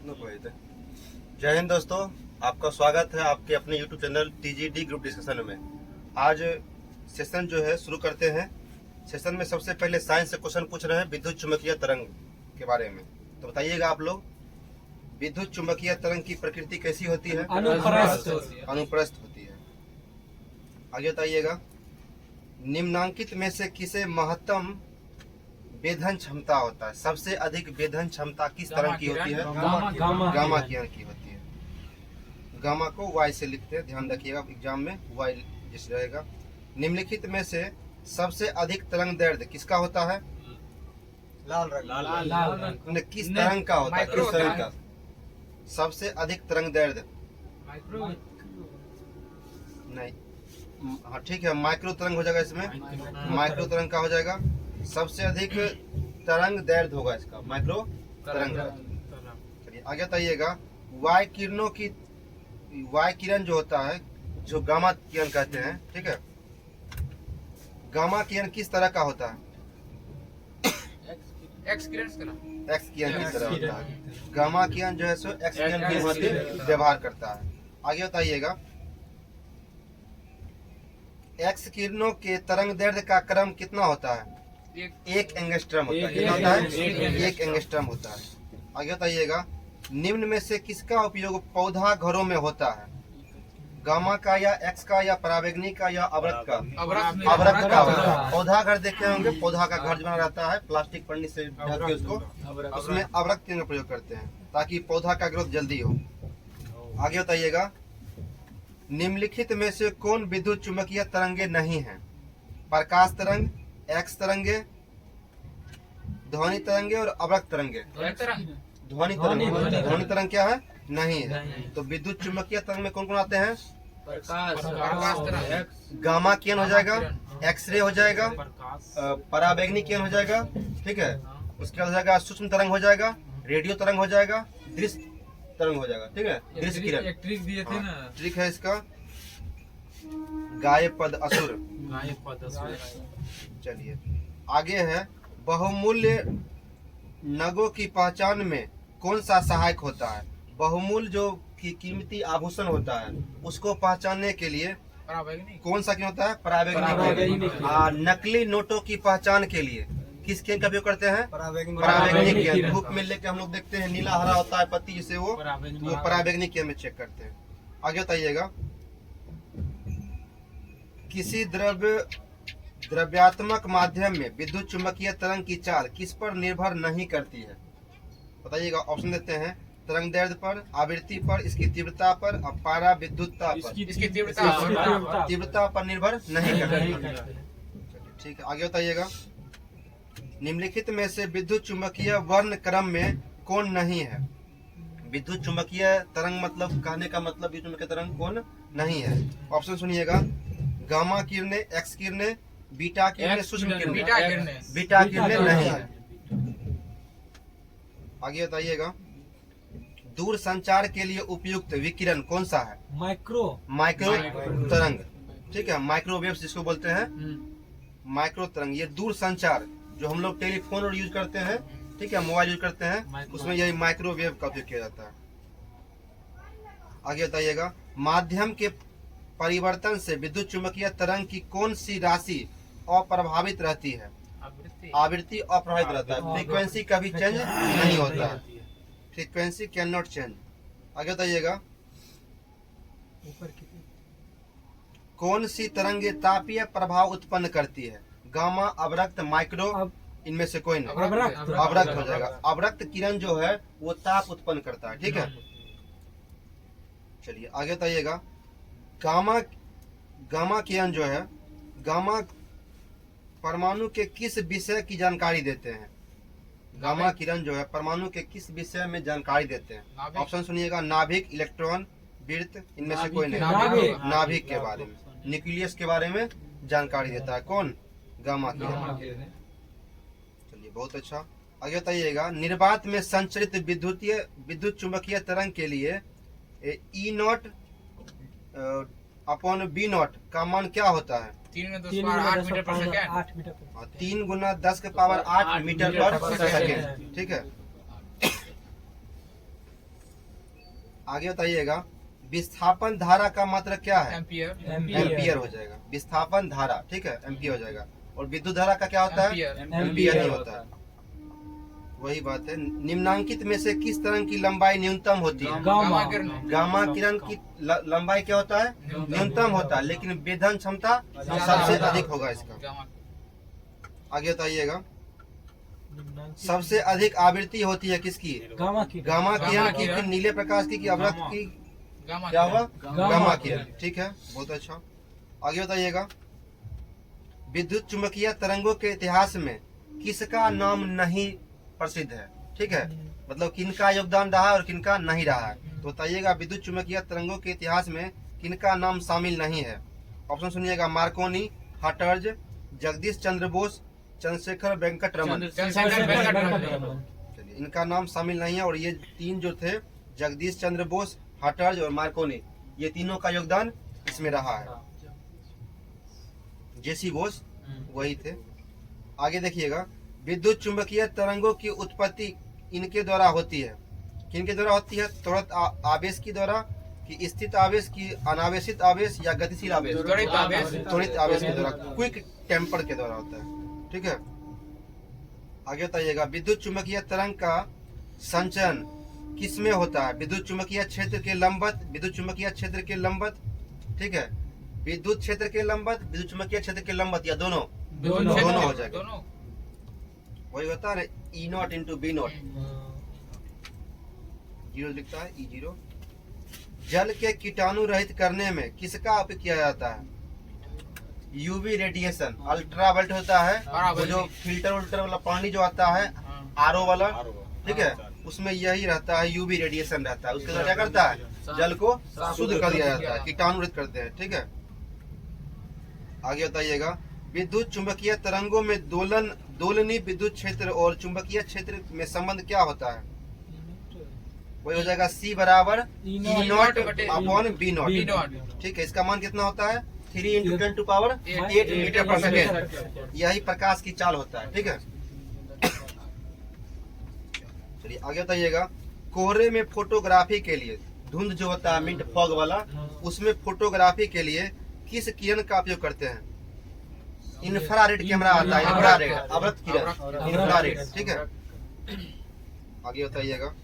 जय हिंद दोस्तों, आपका स्वागत है आपके अपने YouTube channel TGD group discussion में। आज सेशन जो है शुरू करते हैं। सेशन में सबसे पहले साइंस से क्वेश्चन पूछ रहे हैं विद्युत चुंबकीय तरंग के बारे में। तो बताइएगा आप लोग, विद्युत चुंबकीय तरंग की प्रकृति कैसी होती है? अनुप्रस्थ होती है। आगे बताइएगा, निम्नांकित में से किसे महत्तम वेधन क्षमता होता है? सबसे अधिक वेधन क्षमता किस तरंग की होती है? गामा किरण की होती है। गामा को वाई से लिखते हैं, ध्यान रखिएगा एग्जाम में वाई जिस रहेगा। निम्नलिखित में से सबसे अधिक तरंग दैर्ध्य किसका होता है? लाल रंग। किस तरंग का होता है? किस तरंग का सबसे अधिक तरंग दैर्ध्य? नहीं, हाँ ठीक है, माइक्रो तरंग हो जाएगा इसमें। माइक्रो तरंग का हो जाएगा, सबसे अधिक तरंग दैर्ध्य होगा इसका माइक्रो तरंग। चलिए आगे बताइएगा, वाई किरण जो होता है, जो गामा किरण कहते हैं, ठीक है, गामा किरण किस तरह का होता है? एक्स किरण की तरह होता है। गामा किरण जो है सो एक्स किरण की भांति व्यवहार करता है। आगे बताइएगा, एक्स किरणों के तरंग दैर्ध्य का क्रम कितना होता है? एक एंगस्ट्रम होता है। कितना होता है? एक एंगस्ट्रम होता है। आगे बताइएगा, निम्न में से किसका उपयोग पौधा घरों में होता है? गामा का या एक्स का या पराबैंगनी का या अवरक्त का? अवरक्त का होता है। पौधा घर देखे होंगे, पौधा का घर जो बना रहता है प्लास्टिक पन्नी से ढक के उसको, उसमें अवरक्त का प्रयोग करते हैं ताकि पौधा का ग्रोथ जल्दी हो। आगे बताइएगा, निम्नलिखित में से कौन विद्युत चुंबकीय तरंगे नहीं है? प्रकाश तरंग, एक्स तरंगे, ध्वनि तरंगे और अवरक्त तरंगे। ध्वनि तरंग क्या है? नहीं है। तो विद्युत चुंबकीय तरंग में कौन कौन आते हैं? गामा किरण हो जाएगा, एक्सरे हो जाएगा, पराबैंगनी किरण हो जाएगा, ठीक है, उसके बाद हो जाएगा सूक्ष्म तरंग हो जाएगा, रेडियो तरंग हो जाएगा, दृश्य तरंग हो जाएगा, ठीक है, दृश्य किरण। ट्रिक दिए थे ना, ट्रिक है इसका गाय पद असुर। चलिए आगे है, बहुमूल्य नगों की पहचान में कौन सा सहायक होता है? बहुमूल्य जो कीमती आभूषण होता है उसको पहचानने के लिए कौन सा किरण होता है? पराबैंगनी। नकली नोटों की पहचान के लिए किस किरण का उपयोग करते हैं? पराबैंगनी किरण। धूप में लेके हम लोग देखते हैं नीला हरा होता है पत्ती, जिसे वो पराबैंगनी किरण में चेक करते हैं। आगे बताइएगा, किसी द्रव्यात्मक माध्यम में विद्युत चुंबकीय तरंग की चाल किस पर निर्भर नहीं करती है? बताइएगा, ऑप्शन देते हैं, तरंग दैर्ध्य पर, आवृत्ति पर, इसकी तीव्रता पर और पारा विद्युतता पर। इसकी तीव्रता पर निर्भर नहीं करती। ठीक है, आगे बताइएगा, निम्नलिखित में से विद्युत चुंबकीय वर्ण क्रम में कौन नहीं है? विद्युत चुंबकीय तरंग मतलब कहने का मतलब विद्युत चुंबकीय तरंग कौन नहीं है? ऑप्शन सुनिएगा, गामा किरणें, एक्स किरणें, बीटा किरणें, सूक्ष्म किरणें। बीटा किरणें नहीं है। आगे बताइएगा, दूर संचार के लिए उपयुक्त विकिरण कौन सा है? माइक्रो तरंग, ठीक है, माइक्रोवेव्स जिसको बोलते हैं, माइक्रो तरंग। ये दूर संचार जो हम लोग टेलीफोन और यूज करते हैं, ठीक है, मोबाइल यूज करते हैं, उसमें यही माइक्रोवेव का उपयोग किया जाता है। आगे बताइएगा, माध्यम के परिवर्तन से विद्युत चुंबकीय तरंग की कौन सी राशि अप्रभावित रहती है? आवृत्ति अप्रभावित रहता है। फ्रीक्वेंसी कभी चेंज नहीं होता है। Frequency can not change. आगे बताइएगा, कौन सी तरंगे तापीय प्रभाव उत्पन्न करती है? गामा, अवरक्त, माइक्रो, इनमें से कोई नहीं। अवरक्त हो जाएगा। अवरक्त किरण जो है वो ताप उत्पन्न करता है, ठीक है। चलिए आगे बताइएगा, गामा किरण जो है, गामा परमाणु के किस विषय की जानकारी देते हैं? गामा किरण जो है परमाणु के किस विषय में जानकारी देते हैं? ऑप्शन सुनिएगा, नाभिक, इलेक्ट्रॉन, वृत्त, इनमें से कोई नहीं। नाभिक के बारे में, न्यूक्लियस के बारे में जानकारी देता है कौन? गामा किरण। चलिए बहुत अच्छा। आगे बताइएगा, निर्वात में संचरित विद्युत चुंबकीय तरंग के लिए E0 अपॉन B0 का मान क्या होता है? 3 गुना 10 के पावर 8 मीटर पर सेकेंड, ठीक है। आगे बताइएगा विस्थापन धारा का मात्रक क्या है? एम्पियर एम्पियर हो जाएगा। विस्थापन धारा, ठीक है, एम्पियर हो जाएगा। और विद्युत धारा का क्या होता है? एम्पियर ही होता है। वही बात है। निम्नांकित में से किस तरंग की लंबाई न्यूनतम होती है? गामा गामा किरण की लंबाई क्या होता है? न्यूनतम होता है, लेकिन वेधन क्षमता सबसे अधिक होगा इसका। आगे बताइएगा सबसे अधिक आवृत्ति होती है किसकी? गामा किरण की, कि नीले प्रकाश की, कि अवरक्त की? क्या हुआ? गामा किरण, ठीक है, बहुत अच्छा। आगे बताइएगा विद्युत चुंबकीय तरंगों के इतिहास में किसका नाम नहीं प्रसिद्ध है? ठीक है, मतलब किनका योगदान रहा और किनका नहीं रहा है। तो बताइएगा विद्युत चुंबकीय तरंगों के इतिहास में किनका नाम शामिल नहीं है? ऑप्शन सुनिएगा मार्कोनी, हटर्ज, जगदीश चंद्र बोस, चंद्रशेखर वेंकट रमन। चलिए, इनका नाम शामिल नहीं है। और ये तीन जो थे, जगदीश चंद्र बोस, हटर्ज और मार्कोनी, ये तीनों का योगदान इसमें रहा है। जेसी बोस वही थे। आगे देखिएगा विद्युत चुंबकीय तरंगों की उत्पत्ति इनके द्वारा होती है। किनके द्वारा होती है? त्वरित आवेश की द्वारा, कि स्थित आवेश, की अनावेशित आवेश, या गतिशील आवेश? त्वरित आवेश के द्वारा, क्विक टेम्पर के द्वारा होता है। ठीक है, आगे बताइएगा विद्युत चुंबकीय तरंग का संचयन किसमें होता है? विद्युत चुंबकीय क्षेत्र के लंबवत, विद्युत चुंबकीय क्षेत्र के लंबवत, ठीक है, विद्युत क्षेत्र के लंबवत, विद्युत चुंबकीय क्षेत्र के लंबवत, या दोनों हो जाएगा। वही होता है E naught into B naught, zero लिखता है E0। जल के कीटाणु रहित करने में किसका उपयोग किया जाता है? यूवी रेडिएशन, अल्ट्रावायलेट होता है, वो जो फिल्टर वाला पानी जो आता है, आरओ वाला, ठीक है, उसमें यही रहता है, यूवी रेडिएशन रहता है। उसके द्वारा क्या करता है? जल को शुद्ध कर दिया जाता है, कीटाणु रहित करते हैं। ठीक है, आगे बताइएगा विद्युत चुंबकीय तरंगों में दोलनी विद्युत क्षेत्र और चुंबकीय क्षेत्र में संबंध क्या होता है? वही हो जाएगा C बराबर E0 अपॉन B0। ठीक है, इसका मान कितना होता है? 3 × 10⁸ मीटर पर सेकेंड। यही प्रकाश की चाल होता है। ठीक है, चलिए आगे बताइएगा कोहरे में फोटोग्राफी के लिए, धुंध जो होता है मिंट फॉग वाला, उसमें फोटोग्राफी के लिए किस किरण का उपयोग करते हैं? इंफ्रारेड कैमरा आता है, इंफ्रारेड, अवरक्त किरण, इंफ्रारेड। ठीक है, आगे बताइएगा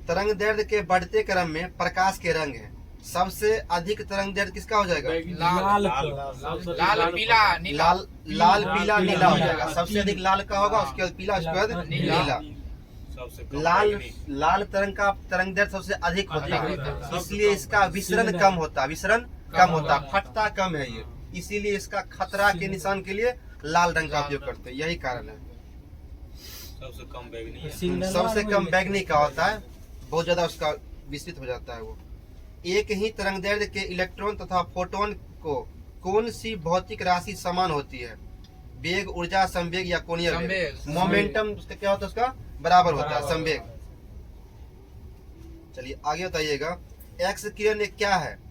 तरंग दैर्ध्य के बढ़ते क्रम में प्रकाश के रंग है। सबसे अधिक तरंग दैर्ध्य किसका हो जाएगा? लाल पीला नीला हो जाएगा। सबसे अधिक लाल का होगा, उसके बाद पीला, उसके बाद नीला। लाल तरंग दैर्ध्य सबसे अधिक होता है, इसलिए इसका विसरण कम होता है, फटता कम है ये, इसीलिए इसका खतरा के निशान के लिए लाल रंग का उपयोग करते हैं, यही कारण है। सबसे कम बैगनी का होता है, बहुत ज्यादा उसका विस्तृत हो जाता है वो। एक ही तरंगदैर्ध्य के इलेक्ट्रॉन तथा फोटोन को कौन सी भौतिक राशि समान होती है? वेग, ऊर्जा, संवेग या कोणीय वेग? मोमेंटम क्या होता है? उसका बराबर होता है, संवेग। चलिए आगे बताइएगा एक्स किरण एक क्या है?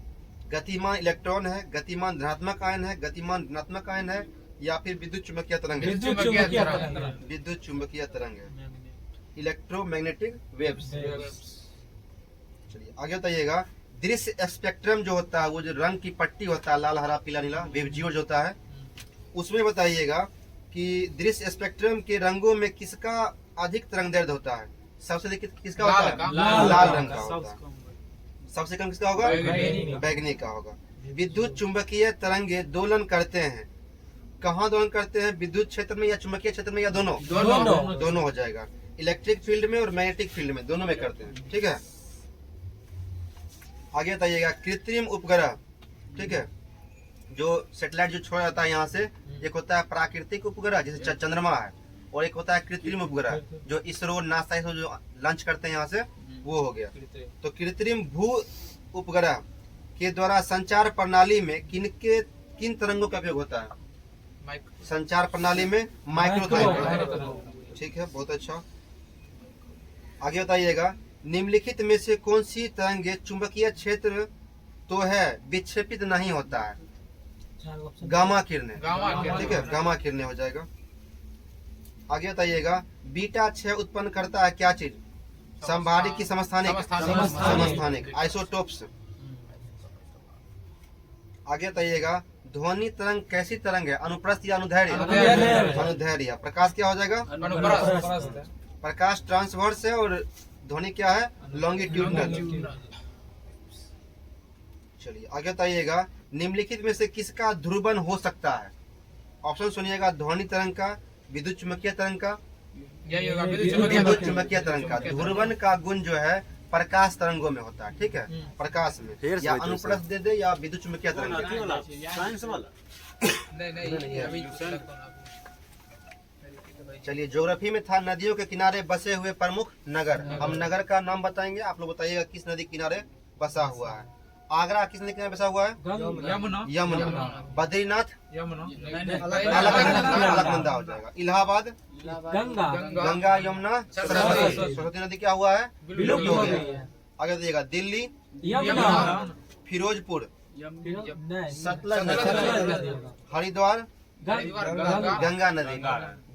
गतिमान इलेक्ट्रॉन है, गतिमान धनात्मक आयन है, गतिमान ऋणात्मक आयन है, या फिर विद्युत चुंबकीय तरंग है? विद्युत चुंबकीय तरंग है, इलेक्ट्रोमैग्नेटिक वेव्स। चलिए आगे बताइएगा दृश्य स्पेक्ट्रम जो होता है, वो जो रंग की पट्टी होता है, लाल, हरा, पीला, नीला, वेव जीरो जो होता है, उसमें बताइएगा कि दृश्य स्पेक्ट्रम के रंगों में किसका अधिक तरंगदैर्ध्य होता है? सबसे अधिक किसका होता है? लाल रंग का होता है। सबसे कम किसका होगा? बैगनी का होगा। विद्युत चुंबकीय तरंगे दोलन करते हैं, कहाँ दोलन करते हैं? विद्युत क्षेत्र में या चुंबकीय क्षेत्र में, या दोनों? दोनों हो जाएगा। इलेक्ट्रिक फील्ड में और मैग्नेटिक फील्ड में, दोनों में करते हैं। ठीक है, आगे बताइएगा कृत्रिम उपग्रह, ठीक है, जो सैटेलाइट जो छोड़ा जाता है यहाँ से, एक होता है प्राकृतिक उपग्रह जैसे चंद्रमा है, और एक होता है कृत्रिम उपग्रह जो इसरो, नासा जो लॉन्च करते हैं यहाँ से, वो हो गया। तो कृत्रिम भू उपग्रह के द्वारा संचार प्रणाली में किन तरंगों का उपयोग होता है? संचार प्रणाली में माइक्रो। ठीक है, बहुत अच्छा। आगे बताइएगा निम्नलिखित में से कौन सी तरंगे चुंबकीय क्षेत्र तो है विक्षेपित नहीं होता है? गामा किरणें। ठीक है, गामा किरणें हो जाएगा। आगे बताइएगा बीटा 6 उत्पन्न करता है क्या चीज? समभारिक की समस्थानिक? समस्थानिक। आइसोटोप्स। आगे बताइएगा, ध्वनि तरंग कैसी तरंग है? अनुप्रस्थ या अनुदैर्घ्य? अनुदैर्घ्य। प्रकाश क्या हो जाएगा? प्रकाश ट्रांसवर्स है और ध्वनि क्या है? लॉन्गिट्यूडनल। चलिए आगे बताइएगा, निम्नलिखित में से किसका ध्रुवन हो सकता है? ऑप्शन सुनिएगा, ध्वनि तरंग का, विद्युत चुम्बकीय तरंग का, विद्युत चुम्बकीय तरंग का। ध्रुवन का गुण जो है प्रकाश तरंगों में होता है, ठीक है, प्रकाश में, या अनुप्रस्थ दे दे या विद्युत चुम्बकीय तरंग। चलिए, ज्योग्राफी में था नदियों के किनारे बसे हुए प्रमुख नगर। हम नगर का नाम बताएंगे, आप लोग बताइएगा किस नदी किनारे बसा हुआ है। आगरा किस नदी किनारे बसा हुआ है? यमुना। बद्रीनाथ अलकनंदा हो जाएगा। इलाहाबाद गंगा यमुना सरस्वती नदी क्या हुआ है? विलुप्त हो गया। आगे देखिएगा, दिल्ली फिरोजपुर सतलज नदी। हरिद्वार गंगा नदी।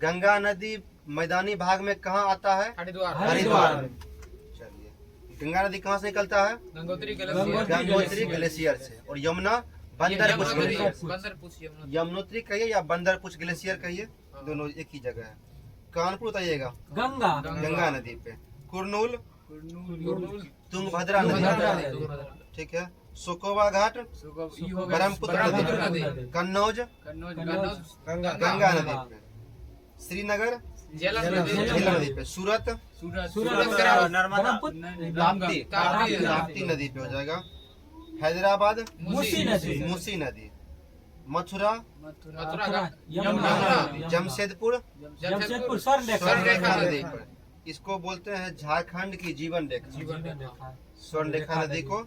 गंगा नदी मैदानी भाग में कहाँ आता है? हरिद्वार। चलिए, गंगा नदी कहाँ से निकलता है? गंगोत्री ग्लेशियर से। और यमुना बंदरपुछ ग्लेशियर। यमुनोत्री कहिए या बंदरपुछ ग्लेशियर कहिए, दोनों एक ही जगह है। कानपुर बताइएगा, गंगा नदी पे। कुरनूल तुंगभद्रा नदी, ठीक है। सुकोवा घाट ब्रह्मपुत्र नदी। कन्नौज गंगा नदी पे। श्रीनगर झेलम नदी पे। सूरत ताप्ती नदी पे हो जाएगा। हैदराबाद मूसी नदी। मथुरा जमशेदपुर स्वर्णरेखा नदी पर। इसको बोलते हैं झारखंड की जीवन रेखा। स्वर्णरेखा नदी को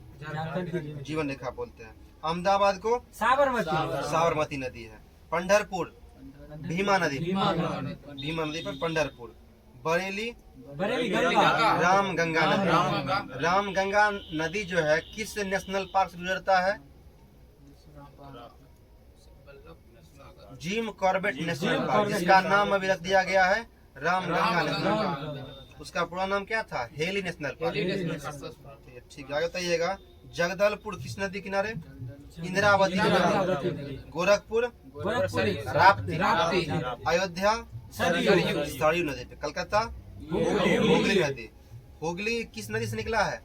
जीवन रेखा बोलते हैं। अहमदाबाद को साबरमती नदी है। पंढरपुर भीमा नदी पर पंढरपुर। बरेली राम गंगा नदी। राम गंगा नदी जो है किस नेशनल पार्क से गुजरता है? जिम कॉर्बेट नेशनल पार्क, जिसका नाम अभी रख दिया गया है राम गंगा नेशनल। उसका पूरा नाम क्या था? Heli national park. ठीक है, आगे बताइएगा, जगदलपुर किस नदी किनारे? इंद्रावती नदी। गोरखपुर राप्ती। अयोध्या सरयू नदी पे। कलकत्ता हुगली नदी। हुगली किस नदी से निकला है?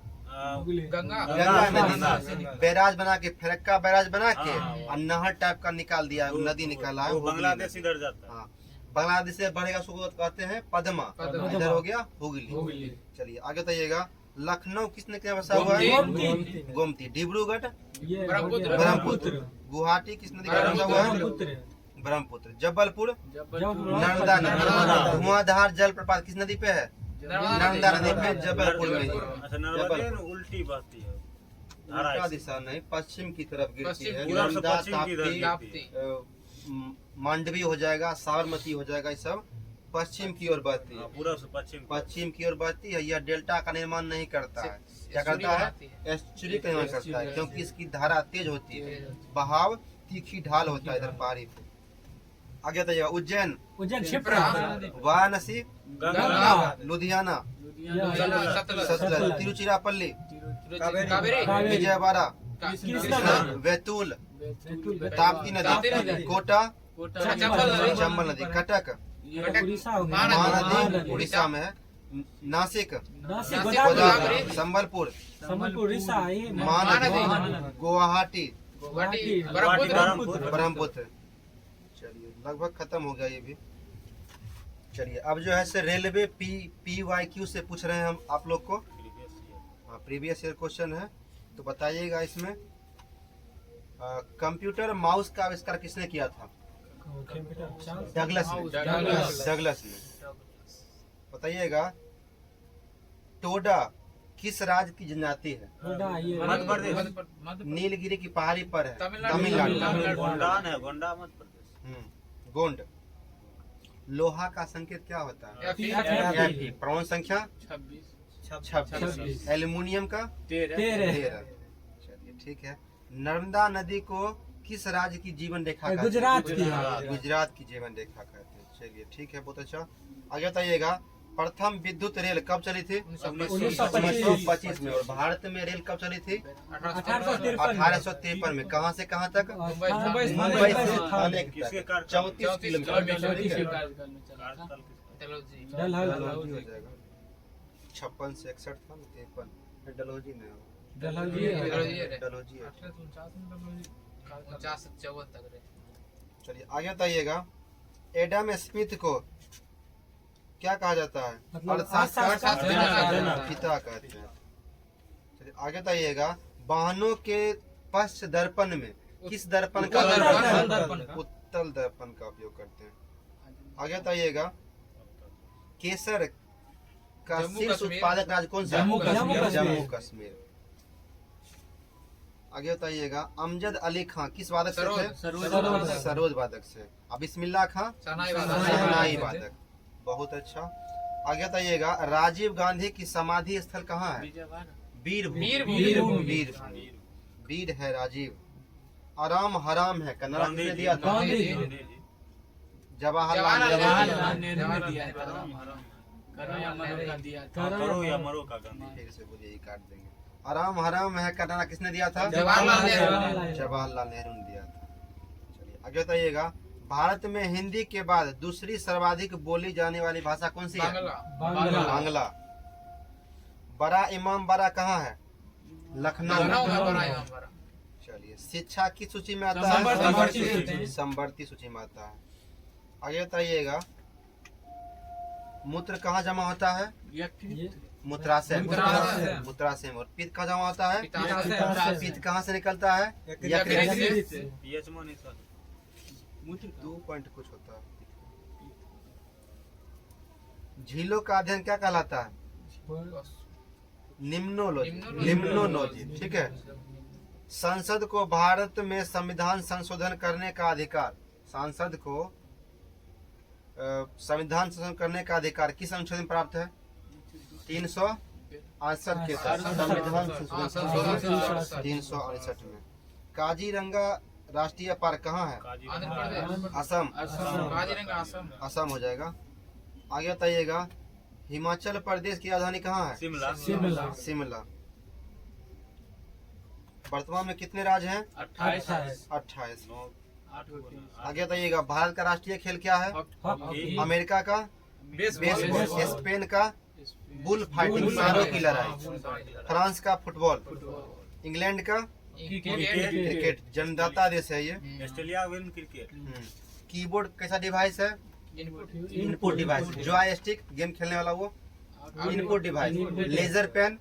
गंगा नदी। बैराज बना के, फरक्का बैराज बना के और नहर टाइप का निकाल दिया, नदी निकाला है। बांग्लादेश इधर जाता है। बांग्लादेश से बढ़ेगा, उसको कहते हैं पद्मा। इधर हो गया हुगली। चलिए आगे बताइएगा, लखनऊ किसने क्या बसा हुआ है? गोमती। डिब्रूगढ़ ब्रह्मपुत्र। गुवाहाटी किस नदी का बसा हुआ है? ब्रह्मपुत्र। जबलपुर नर्मदा नदी। धुआंधार जलप्रपात किस नदी पे है? नर्मदा नदी पे, जबलपुर में ही। उल्टी बहती है, उल्टा दिशा नहीं, पश्चिम की तरफ गिरती है। पूरब से नर्मदा पश्चिम की तरफ ताप्ती मांडवी हो जाएगा, साबरमती हो जाएगा, ये सब पश्चिम की ओर बहती है। पूरब से पश्चिम की ओर बहती है। यह डेल्टा का निर्माण नहीं करता है, क्या करता है? एस्चुरी का निर्माण करता है, क्योंकि इसकी धारा तेज होती है, बहाव तीखी ढाल होता है इधर पहाड़ी पे। आगे बताइएगा, उज्जैन वाराणसी लुधियाना सतलज। तिरुचिरापल्ली विजयवाड़ा बैतूल ताप्ती नदी। कोटा चंबल नदी। कटक महानदी उड़ीसा में है। नासिक संबलपुर महानदी। गुवाहाटी ब्रह्मपुत्र। चलिए लगभग खत्म हो गया ये भी। चलिए अब जो है से रेलवे PYQ से पूछ रहे हैं हम आप लोग को। प्रीवियस ईयर क्वेश्चन है, तो बताइएगा इसमें कंप्यूटर माउस का आविष्कार किसने किया था? डगलस ने। बताइएगा, टोडा किस राज्य की जनजाति है? नीलगिरी की पहाड़ी पर है, तमिलनाडु। गोंडा मध्य प्रदेश। गोंड। लोहा का संकेत क्या होता है? Fe। परमाणु संख्या 26। एल्युमिनियम का 13। चलिए ठीक है। नर्मदा नदी को किस राज्य की जीवन रेखा? गुजरात की जीवन रेखा कहते हैं। चलिए ठीक है, बहुत अच्छा। आगे बताइएगा, प्रथम विद्युत रेल कब चली थी? 1925 1925 में। और भारत में रेल कब चली थी? 1853 में। कहाँ से कहाँ तक? मुंबई से थाने किसके तक कार 34 किलोमीटर। ठीक है? कार्यस्थल किसका? डलहौजी हो जाएगा। 56 से 61 था ना, 53 डलहौजी में हो। डलहौजी है। चलिए आगे बताइएगा, एडम स्मिथ को क्या कहा जाता है? अर्थशास्त्र का पिता कहते हैं। चलिए आगे बताइएगा, वाहनों के पश्च दर्पण में किस दर्पण का? उत्तल दर्पण का उपयोग करते हैं। आगे बताइएगा, केसर का शीर्ष उत्पादक राज्य कौन सा? जम्मू कश्मीर। आगे बताइएगा, अमजद अली खां किस वादक से थे? सरोद वादक से। अब बिस्मिल्लाह खां शहनाई वादक। बहुत अच्छा। आगे बताइएगा, राजीव गांधी की समाधि स्थल कहाँ है? वीरभूमि। वीर है राजीव। आराम हराम है कन्नड़ा किसने दिया था? जवाहरलाल नेहरू ने दिया था। करो या मरो का गांधी। फिर से बोलिए, ये काट देंगे। आराम हराम है कन्नड़ा किसने दिया था? जवाहरलाल नेहरू ने दिया था। चलिए आगे बताइएगा, भारत में हिंदी के बाद दूसरी सर्वाधिक बोली जाने वाली भाषा कौन सी है? बांग्ला। बड़ा इमाम बाड़ा कहाँ है? लखनऊ। चलिए, शिक्षा की सूची में आता है? संवर्ती सूची में आता है। आगे बताइएगा, मूत्र कहाँ जमा होता है? मूत्राशय। और पित्त कहाँ जमा होता है? पित्त कहाँ से निकलता है? यकृत से। पीएच में नहीं सर। 2 पॉइंट कुछ होता है। झीलों का अध्ययन क्या कहलाता है? निम्नोलॉजी। ठीक है। संसद को भारत में संविधान संशोधन करने का अधिकार, सांसद को संविधान संशोधन करने का अधिकार किस अनुच्छेद में प्राप्त है? 368 के तहत संविधान संशोधन 368 में। काजीरंगा राष्ट्रीय पार्क कहाँ है? असम। असम हो जाएगा। आगे बताइएगा, हिमाचल प्रदेश की राजधानी कहाँ है? शिमला। वर्तमान में कितने राज्य हैं? 28। आगे बताइएगा, भारत का राष्ट्रीय खेल क्या है? अमेरिका का बेसबॉल। स्पेन का बुल फाइटिंग, सांडों की लड़ाई। फ्रांस का फुटबॉल। इंग्लैंड का क्रिकेट, जन्मदाता देश है ये। Australia win cricket. कीबोर्ड कैसा डिवाइस है? Input device. जॉयस्टिक गेम खेलने वाला वो input device. Laser pen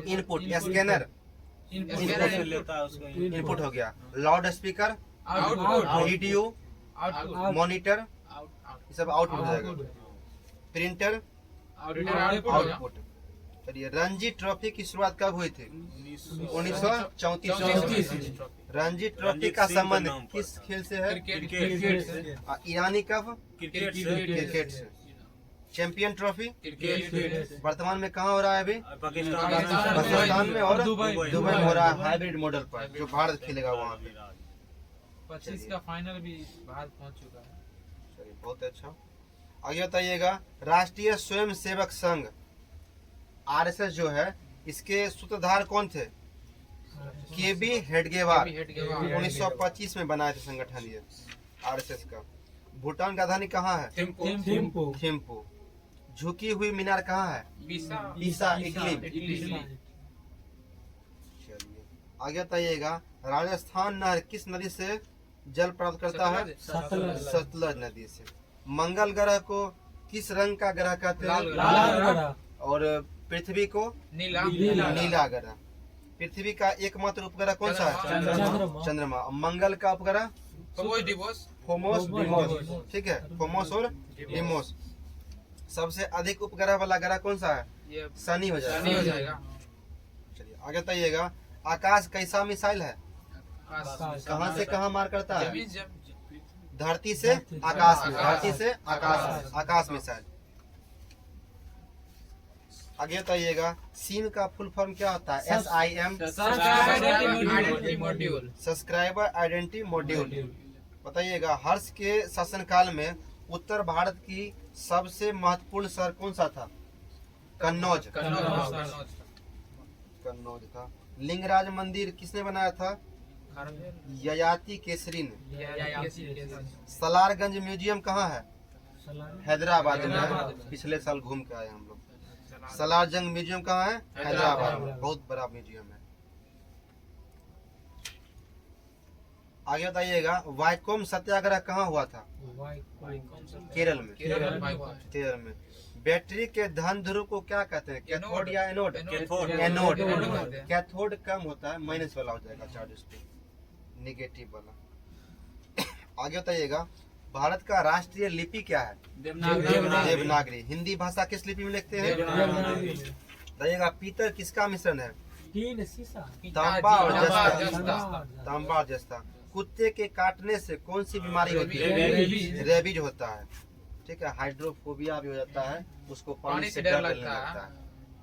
input. Scanner input हो गया। लाउड स्पीकर रेडियो मॉनिटर ये सब आउटपुट हो जाएगा। Printer output. चलिए, रणजी ट्रॉफी की शुरुआत कब हुई थी? 1934। रणजी ट्रॉफी का संबंध किस खेल से है? ईरानी कप क्रिकेट से। चैंपियन ट्रॉफी वर्तमान में कहाँ हो रहा है? अभी पाकिस्तान में और दुबई में हो रहा है, हाइब्रिड मॉडल पर, जो भारत खेलेगा वहाँ पे। 25 का फाइनल भी भारत पहुंच चुका है। चलिए, बहुत अच्छा। आगे बताइएगा, राष्ट्रीय स्वयं सेवक संघ आरएसएस जो है, इसके सूत्रधार कौन थे? केबी हेडगेवार। 1925 में बनाए थे संगठन ये आरएसएस का। भूटान का राजधानी कहाँ है? थिम्पू। झुकी हुई मीनार कहाँ है? पीसा, इटली। चलिए आगे बताइएगा, राजस्थान नहर किस नदी से जल प्राप्त करता है? सतलज नदी से। मंगल ग्रह को किस रंग का ग्रह कहते हैं? और पृथ्वी को नीला ग्रह। पृथ्वी का एकमात्र उपग्रह कौन सा है? चंद्रमा। मंगल का उपग्रह फोमोस डिमोस। ठीक है, फोमोस और डिमोस। सबसे अधिक उपग्रह वाला ग्रह कौन सा है? शनि हो जाएगा। चलिए आगे बताइएगा, आकाश कैसा मिसाइल है? कहाँ से कहाँ मार करता है? धरती से आकाश में। धरती से आकाश मिसाइल। आगे बताइएगा, सिम का फुल फॉर्म क्या होता है? SIM subscriber identity module. बताइएगा, हर्ष के शासनकाल में उत्तर भारत की सबसे महत्वपूर्ण शहर कौन सा था? कन्नौज। कन्नौज कन्नौज था। लिंगराज मंदिर किसने बनाया था? ययाति केसरी ने। सलारगंज म्यूजियम कहाँ है? हैदराबाद में। पिछले साल घूम के आए हम लोग। सलारजंग म्यूजियम कहाँ है? हैदराबाद में। बहुत बड़ा म्यूजियम है। आगे बताइएगा, वाइकोम सत्याग्रह कहाँ हुआ था? केरल में। केरल में। बैटरी के धन ध्रुव को क्या कहते हैं? कैथोड या एनोड? एनोड। कैथोड कम होता है, माइनस वाला हो जाएगा चार्ज उस पे, निगेटिव वाला। आगे बताइएगा, भारत का राष्ट्रीय लिपि क्या है? देवनागरी। हिंदी भाषा किस लिपि में लिखते हैं? बताइएगा, पीतल किसका मिश्रण है? तांबा और जस्ता। तांबा और जस्ता। कुत्ते के काटने से कौन सी बीमारी होती है? रेबीज होता है। ठीक है। हाइड्रोफोबिया भी हो जाता है, उसको पानी से डर लगता है।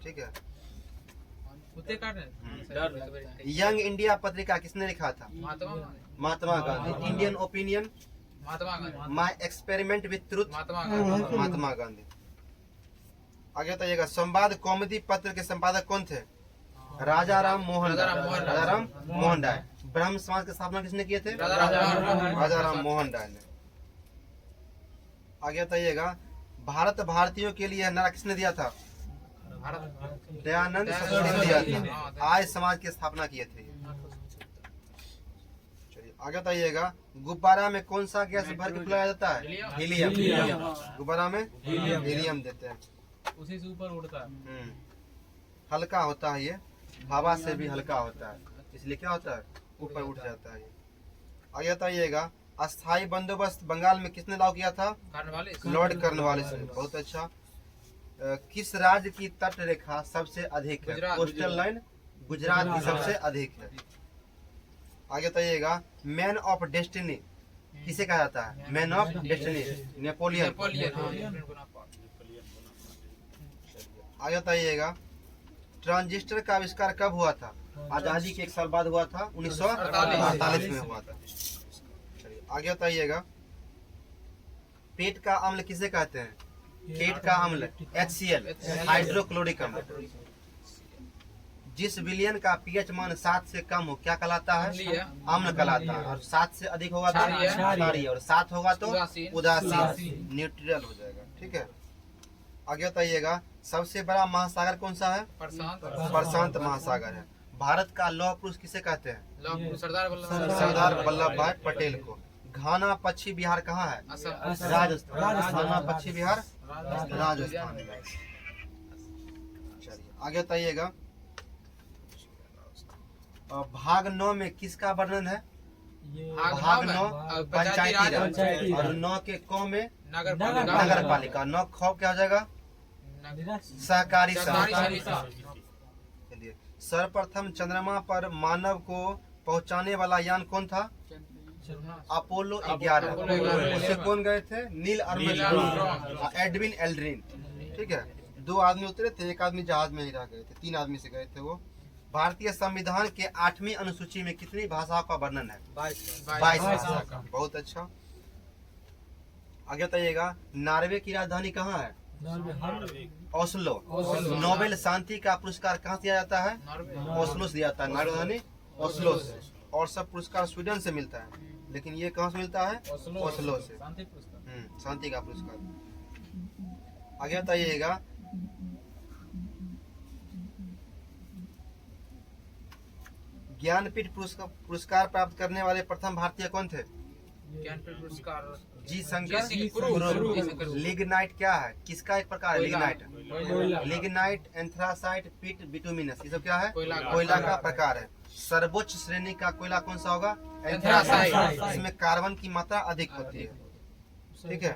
ठीक है। कुत्ते काटने यंग इंडिया पत्रिका किसने लिखा था? Mahatma Gandhi. Indian Opinion, My Experiment with Truth, Mahatma Gandhi. आगे बताइएगा, संवाद कॉमेडी पत्र के संपादक कौन थे? राजा राम मोहन राय। ब्रह्म समाज की स्थापना किसने किए थे? राजा राम मोहन राय ने। आगे बताइएगा, भारत भारतीयों के लिए नारा किसने दिया था? दयानंद सरस्वती ने दिया था। आर्य समाज की स्थापना किए थे। चलिए आगे बताइएगा, गुब्बारा में कौन सा गैस भर के फुलाया जाता है? हीलियम। गुब्बारा में हीलियम देते हैं। उसी से ऊपर उड़ता है। हल्का होता है, ये हवा से भी हल्का होता है, इसलिए क्या होता है? ऊपर उठ जाता है ये। आगे बताइएगा, अस्थाई बंदोबस्त बंगाल में किसने लागू किया था? लॉर्ड कॉर्नवालिस ने। बहुत अच्छा। किस राज्य की तट रेखा सबसे अधिक है? कोस्टल लाइन गुजरात की सबसे अधिक है। आगे बताइएगा, मैन ऑफ डेस्टिनी किसे कहा जाता है? Man of destiny Napoleon. आगे बताइएगा, ट्रांजिस्टर का आविष्कार कब हुआ था? आजादी के 1 साल बाद हुआ था, 1948 में हुआ था। चलिए आगे बताइएगा, पेट का अम्ल किसे कहते हैं? पेट का अम्ल HCl, हाइड्रोक्लोरिक अम्ल। जिस विलयन का पीएच मान 7 से कम हो क्या कहलाता है? अम्ल कहलाता है। और 7 से अधिक होगा तो क्षारीय, और 7 होगा तो उदासीन, न्यूट्रल हो जाएगा। ठीक है। आगे बताइएगा, सबसे बड़ा महासागर कौन सा है? प्रशांत महासागर है। भारत का लौह पुरुष किसे कहते हैं? सरदार वल्लभ भाई पटेल को। घाना पश्चिम बिहार कहाँ है? राजस्थान। घाना पश्चिम बिहार राजस्थान। चलिए आगे बताइएगा, भाग 9 में किसका वर्णन है? भाग 9 पंचायती राज, और 9 के क में नगर पालिका। 9 ख क्या हो जाएगा? सहकारी समिति। सर्वप्रथम चंद्रमा पर मानव को पहुंचाने वाला यान कौन था? अपोलो 11। उससे कौन गए थे? Neil Armstrong, Edwin Aldrin. ठीक है। 2 आदमी उतरे थे, 1 आदमी जहाज में ही रह गए थे, 3 आदमी से गए थे वो। भारतीय संविधान के 8वीं अनुसूची में कितनी भाषाओं का वर्णन है? 22 भाषा का। बहुत अच्छा। आगे बताइएगा, नॉर्वे की राजधानी कहाँ है? ओस्लो। नोबेल शांति का पुरस्कार कहाँ से दिया जाता है? ओस्लो से दिया जाता है। राजधानी ओस्लो से। और सब पुरस्कार स्वीडन से मिलता है, लेकिन ये कहाँ से मिलता है? ओस्लो से। शांति का पुरस्कार। आगे बताइएगा, ज्ञानपीठ पुरस्कार प्राप्त करने वाले प्रथम भारतीय कौन थे? ज्ञानपीठ पुरस्कार जी शंकर। लिग्नाइट क्या है? किसका एक प्रकार है? लिग्नाइट। लिग्नाइट, एंथ्रासाइट, पिट, बिटुमिनस, ये सब क्या है? कोयला का प्रकार है। सर्वोच्च श्रेणी का कोयला कौन सा होगा? एंथ्रासाइट। इसमें कार्बन की मात्रा अधिक होती है। ठीक है।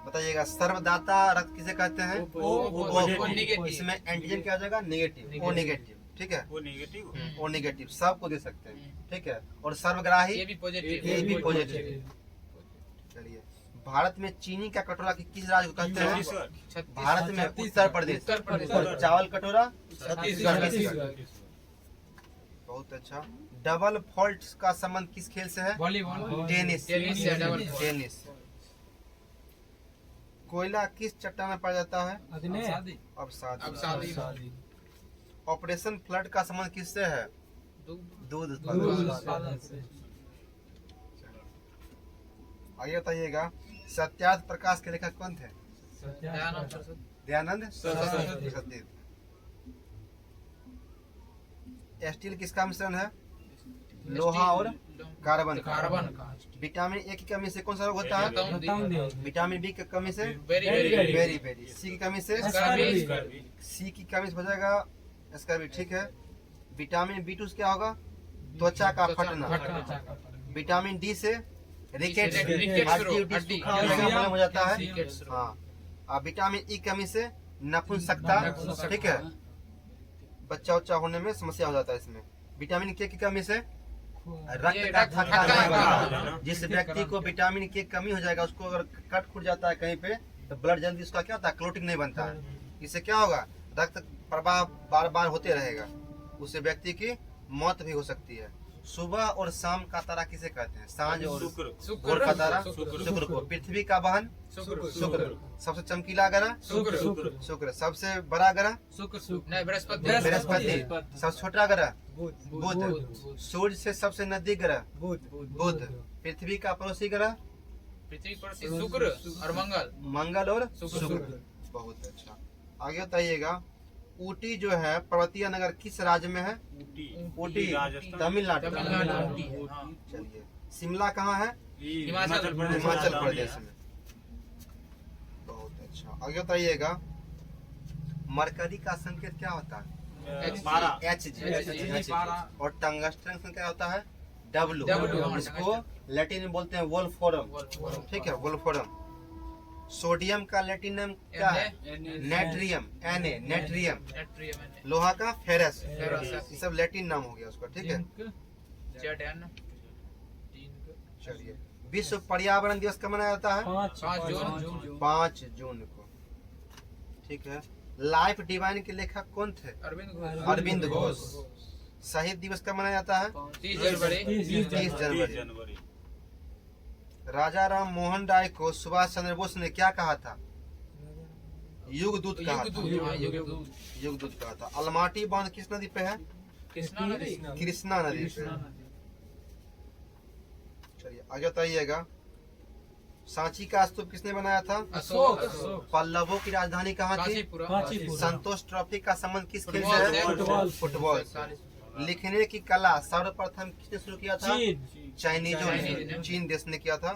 बताइएगा, सर्वदाता रक्त किसे कहते हैं? O। इसमें एंटीजन क्या आ जाएगा? नेगेटिव। O negative. ठीक है। O नेगेटिव सबको दे सकते हैं। ठीक है। और सर्वग्राही ये भी पॉजिटिव। चलिए, भारत में चीनी का कटोरा किस राज्य को कहते हैं? भारत में उत्तर प्रदेश। और चावल कटोरा छत्तीसगढ़। बहुत अच्छा। डबल फॉल्ट का संबंध किस खेल से है? टेनिस। कोयला किस चट्टान में पाया जाता है? शादी अवसादी। ऑपरेशन फ्लड का संबंध किससे है? दूध उत्पादन से आगे बताइएगा, सत्यार्थ प्रकाश के लेखक कौन थे? दयानंद सरस्वती। स्टील किसका मिश्रण है? लोहा और कार्बन। विटामिन ए की कमी से कौन सा रोग होता है? विटामिन बी की कमी से बेरी। सी की कमी से सी की कमी से हो जाएगा स्कर्वी। ठीक है। विटामिन B2 से क्या होगा? त्वचा का फटना। विटामिन डी से रिकेट्स हड्डी हो जाता है। हाँ। और विटामिन ई कमी से नपुंसकता। ठीक है, बच्चा उच्चा होने में समस्या हो जाता है इसमें। विटामिन के की कमी से रक्त का थक्का नहीं बनता। जिस व्यक्ति को विटामिन के कमी हो जाएगा, उसको अगर कट खुट जाता है कहीं पे, तो ब्लड जल्दी उसका क्या होता है? क्लोटिंग नहीं बनता है। इससे क्या होगा? रक्त प्रवाह बार बार होते रहेगा, उससे व्यक्ति की मौत भी हो सकती है। सुबह और शाम का तारा किसे कहते हैं? सांझ और भोर का तारा शुक्र को। पृथ्वी का वाहन शुक्र। सबसे चमकीला ग्रह शुक्र। सबसे बड़ा ग्रह बृहस्पति। सबसे छोटा ग्रह बुध। सूर्य से सबसे नजदीक ग्रह बुध। पृथ्वी का पड़ोसी ग्रह शुक्र और मंगल और शुक्र। बहुत अच्छा। आगे बताइएगा, ऊटी जो है पर्वतीय नगर किस राज्य में है? ऊटी तमिलनाडु। चलिए, शिमला कहाँ है? हिमाचल प्रदेश में। बहुत अच्छा। आगे बताइएगा, मरकरी का संकेत क्या होता है? Hg। और टंगस्टन का क्या होता है? W। इसको लैटिन में बोलते हैं वोल्फ्राम। ठीक है, वोल्फ्राम। सोडियम का लैटिन नाम क्या है? नेट्रियम। नेट्रियम। लोहा का फेरस। ये सब लैटिन नाम हो गया उसका। ठीक है। चलिए, विश्व पर्यावरण दिवस कब मनाया जाता है? 5 जून को। ठीक है। लाइफ डिवाइन के लेखक कौन थे? अरविंद घोष। शहीद दिवस कब मनाया जाता है? 30 जनवरी। राजा राम मोहन राय को सुभाष चंद्र बोस ने क्या कहा था? युग दूत कहा था। अलमाटी बांध किस नदी पे है? कृष्णा नदी पे। चलिए आगे बताइएगा, सांची का स्तूप किसने बनाया था? पल्लवों की राजधानी कहाँ थी? संतोष ट्रॉफी का संबंध किस खेल से है? फुटबॉल। लिखने की कला सर्वप्रथम किसने शुरू किया था? चाइनीजों ने, चीन देश ने किया था।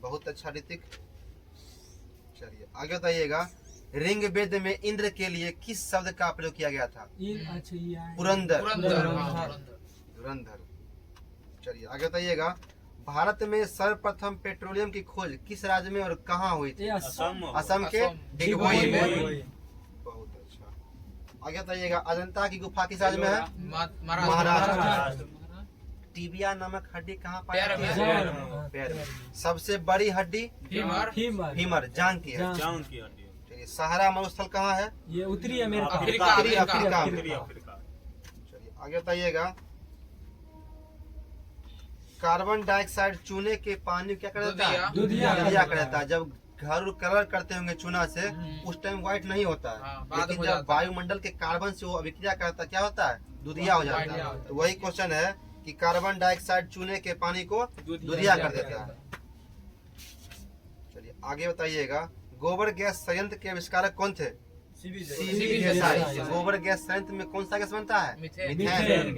बहुत अच्छा ऋतिक। चलिए आगे बताइएगा, ऋग वेद में इंद्र के लिए किस शब्द का प्रयोग किया गया था? पुरंदर। चलिए आगे बताइएगा, भारत में सर्वप्रथम पेट्रोलियम की खोज किस राज्य में और कहाँ हुई थी? असम के डिगबोई में। बहुत अच्छा। आगे बताइएगा, अजंता की गुफा किस राज्य में है? महाराष्ट्र। टिबिया नामक हड्डी कहाँ पाई जाती है? पैर में। सबसे बड़ी हड्डी फीमर, जांघ की है। चलिए, सहारा मरुस्थल कहाँ है? ये उत्तरी अमेरिका। अफ्रीका में। चलिए आगे बताइएगा, कार्बन डाइऑक्साइड चूने के पानी क्या कर देता है? दुधिया कर देता है। जब घर कलर करते होंगे चूना से, उस टाइम व्हाइट नहीं होता है, लेकिन जब वायुमंडल के कार्बन से वो अभिक्रिया करता है, क्या होता है? दुधिया हो जाता है। तो वही क्वेश्चन है कि कार्बन डाइऑक्साइड चूने के पानी को दुधिया कर देता है। चलिए आगे बताइएगा, गोबर गैस संयंत्र के आविष्कारक कौन थे? सीवी देसाई। गोबर गैस संयंत्र में कौन सा गैस बनता है? मीथेन।